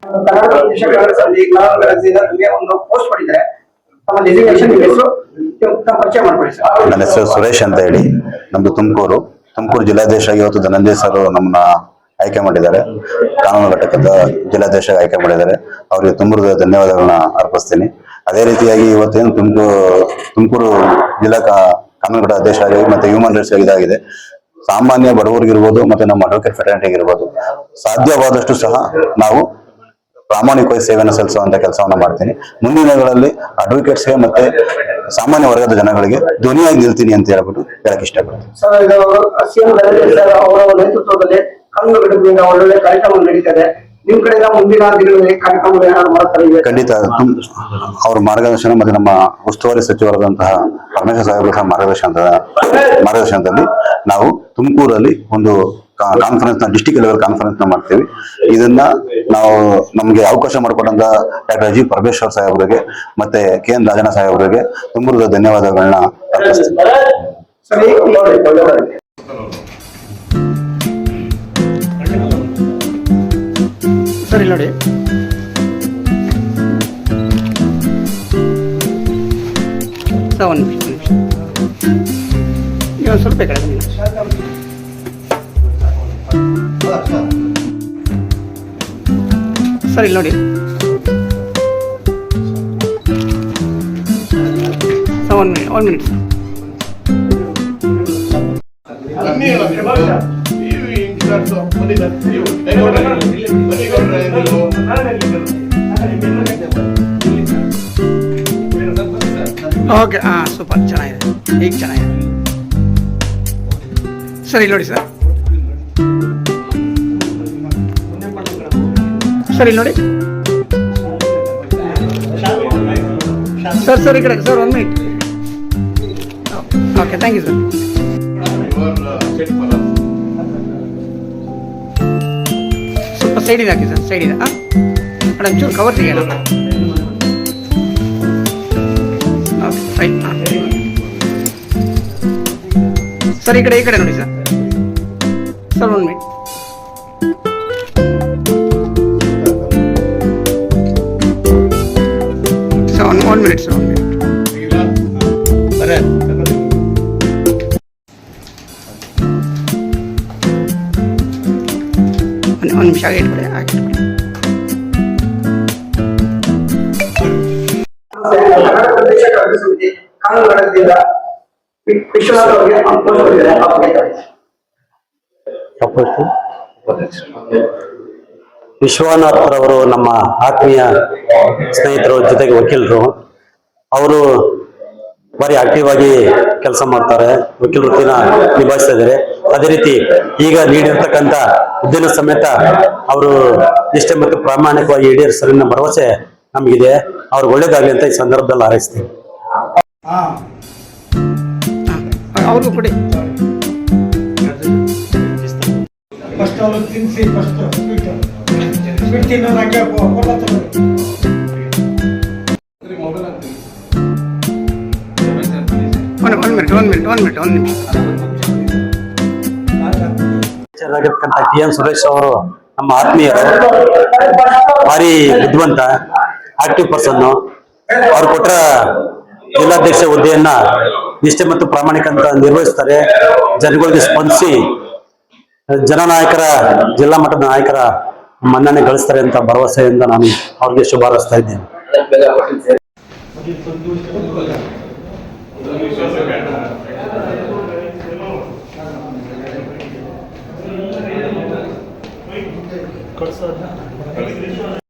ಕನ್ನಡ ಪ್ರದೇಶ ಕಾಂಗ್ರೆಸ್ ಅಲ್ಲಿ ನಮಗೆ ಒಂದು ಪೋಸ್ಟ್ ಮಾಡಿದ್ದಾರೆ. ತಮ್ಮ ಡೆಸಿಗ್ನೇಷನ್ ಹೆಸರು ತಮ್ಮ ಪರಿಚಯ ಮಾಡ್ಕೊಳ್ಳಿ ಸರ್. ನನ್ನ ಹೆಸರು ಸುರೇಶ್ ಅಂತ ಹೇಳಿ, ನಮ್ದು ತುಮಕೂರು ಜಿಲ್ಲಾಧ್ಯಕ್ಷ ಇವತ್ತು ಧನಂಜಯ ಸರ್ ನಮ್ಮನ್ನ ಆಯ್ಕೆ ಮಾಡಿದ್ದಾರೆ. ಕಾನೂನು ಘಟಕದ ಜಿಲ್ಲಾಧ್ಯಕ್ಷ ಆಯ್ಕೆ ಮಾಡಿದ್ದಾರೆ. ಅವರಿಗೆ ತುಂಬ ಧನ್ಯವಾದಗಳನ್ನ ಅರ್ಪಿಸ್ತೀನಿ. ಅದೇ ರೀತಿಯಾಗಿ ಇವತ್ತೇನು ತುಮಕೂರು ಜಿಲ್ಲಾ ಕಾನೂನು ಘಟಕ ಅಧ್ಯಕ್ಷ ಆಗಿ ಮತ್ತೆ ಹ್ಯೂಮನ್ ರೈಟ್ಸ್ ಇದಾಗಿದೆ. ಸಾಮಾನ್ಯ ಬಡವರಿಗಿರ್ಬೋದು ಮತ್ತೆ ನಮ್ಮ ಅಡ್ವೊಕೇಟ್ ಫೆಟರ್ನಿಟಿಗೆ ಇರ್ಬೋದು, ಸಾಧ್ಯವಾದಷ್ಟು ಸಹ ನಾವು ಪ್ರಾಮಾಣಿಕವಾಗಿ ಸೇವೆಯನ್ನು ಸಲ್ಲಿಸುವಂತ ಕೆಲಸವನ್ನ ಮಾಡ್ತೀನಿ. ಮುಂದಿನ ದಿನಗಳಲ್ಲಿ ಅಡ್ವೊಕೇಟ್ಸ್ಗೆ ಮತ್ತೆ ಸಾಮಾನ್ಯ ವರ್ಗದ ಜನಗಳಿಗೆ ಧ್ವನಿಯಾಗಿ ನಿಲ್ತೀನಿ ಅಂತ ಹೇಳ್ಬಿಟ್ಟು ಹೇಳಕ್ ಇಷ್ಟಪಡ್ತೀನಿ. ಸಿಎಂ ಅವರ ನೇತೃತ್ವದಲ್ಲಿ ಕಾನೂನು ಘಟಕದಿಂದ ಒಳ್ಳೊಳ್ಳೆ ಕಾರ್ಯಕ್ರಮ ನಡೀತದೆ. ನಿಮ್ ಕಡೆಯಿಂದ ಮುಂದಿನ ದಿನಗಳಲ್ಲಿ ಕಾರ್ಯಕ್ರಮ ಮಾಡ್ತಾರೆ? ಖಂಡಿತ ಅವ್ರ ಮಾರ್ಗದರ್ಶನ ಮತ್ತೆ ನಮ್ಮ ಉಸ್ತುವಾರಿ ಸಚಿವರಾದಂತಹ ಪರಮೇಶ್ವರ್ ಸಾಹೇಬ್ರ ಮಾರ್ಗದರ್ಶನದಲ್ಲಿ ನಾವು ತುಮಕೂರಲ್ಲಿ ಒಂದು ಕಾನ್ಫರೆನ್ಸ್ ಡಿಸ್ಟಿಕ್ ಲೆವೆಲ್ ಕಾನ್ಫರೆನ್ಸ್ ಮಾಡ್ತೀವಿ. ಇದನ್ನ ನಾವು ನಮ್ಗೆ ಅವಕಾಶ ಮಾಡಿಕೊಟ್ಟಂತ ಡಾಕ್ಟರ್ ಅಜೀವ್ ಪರಮೇಶ್ವರ್ ಸಾಹೇಬ್ರಿಗೆ ಮತ್ತೆ KN ರಾಜಣ್ಣ ಸಾಹೇಬ್ರಿಗೆ ತುಂಬ ಧನ್ಯವಾದಗಳನ್ನ ಅರ್ಪಿಸ್ತೀನಿ. ಸರಿ ನೋಡಿ, ಒಂದು ನಿಮಿಷ ಸ್ವಲ್ಪ ಕಡೆ ಸರಿ ನೋಡಿ. One minute okay. ಸೂಪರ್, ಚೆನ್ನಾಗಿದೆ, ಈಗ ಚೆನ್ನಾಗಿದೆ. ಸರಿ ನೋಡಿ ಸರ್, ಸರಿ ನೋಡಿ ಸರ್ ಈ ಕಡೆ sir, 1 minute. Okay, thank you sir. ಸ್ವಲ್ಪ ಸೈಡಿಗೆ ಹಾಕಿ ಸರ್, ಸೈಡಿಗೆ. ಮೇಡಮ್ ಚೂರು ಕವರ್ ತೆಗೆಯೋಣ. Okay, fine. ಸರ್ ಈ ಕಡೆ ನೋಡಿ sir. 1 minute. One minute, sir. 1 minute. ಒಂದು ನಿಮಿಷ ಆಗಿಟ್ಬಿಡಿ. ಕನ್ನಡ ಪ್ರದೇಶ ಕಾಂಗ್ರೆಸ್ ಸಮಿತಿ ಕಾನೂನು ಘಟಕದಿಂದ ವಿಶ್ವನಾಥ್ ಅವರಿಗೆ ವಿಶ್ವನಾಥ್ ರವರು ನಮ್ಮ ಆತ್ಮೀಯ ಸ್ನೇಹಿತರು, ಜೊತೆಗೆ ವಕೀಲರು. ಅವರು ಭಾರಿ ಆಕ್ಟಿವ್ ಆಗಿ ಕೆಲಸ ಮಾಡ್ತಾರೆ, ವಕೀಲ ವೃತ್ತಿನ ನಿಭಾಯಿಸ್ತಾ ಇದ್ದಾರೆ. ಅದೇ ರೀತಿ ಈಗ ನೀಡಿರ್ತಕ್ಕಂಥ ಹುದ್ದೆನ ಸಮೇತ ಅವರು ನಿಷ್ಠೆ ಮತ್ತು ಪ್ರಾಮಾಣಿಕವಾಗಿ ಈಡೇರಿಸಲಿನ ಭರವಸೆ ನಮಗಿದೆ. ಅವ್ರಿಗೆ ಒಳ್ಳೇದಾಗಲಿ ಅಂತ ಈ ಸಂದರ್ಭದಲ್ಲಿ ಹಾರೈಸ್ತೀನಿ. ಅವ್ರಿಗೂ ಕೊಡಿ. TN ಸುರೇಶ್ ಅವರು ನಮ್ಮ ಆತ್ಮೀಯರು, ಭಾರಿ ಬುದ್ಧಿವಂತ, ಆಕ್ಟಿವ್ ಪರ್ಸನ್. ಅವ್ರು ಕೊಟ್ಟ ಜಿಲ್ಲಾಧ್ಯಕ್ಷ ಹುದ್ದೆಯನ್ನ ನಿಷ್ಠೆ ಮತ್ತು ಪ್ರಾಮಾಣಿಕ ಅಂತ ನಿರ್ವಹಿಸ್ತಾರೆ. ಜನಗಳಿಗೆ ಸ್ಪಂದಿಸಿ ಜನನಾಯಕರ, ಜಿಲ್ಲಾ ಮಟ್ಟದ ನಾಯಕರ ಮನ್ನಣೆ ಗಳಿಸ್ತಾರೆ ಅಂತ ಭರವಸೆಯಿಂದ ನಾನು ಅವ್ರಿಗೆ ಶುಭ ಹಾರೈಸ್ತಾ ಇದ್ದೇನೆ.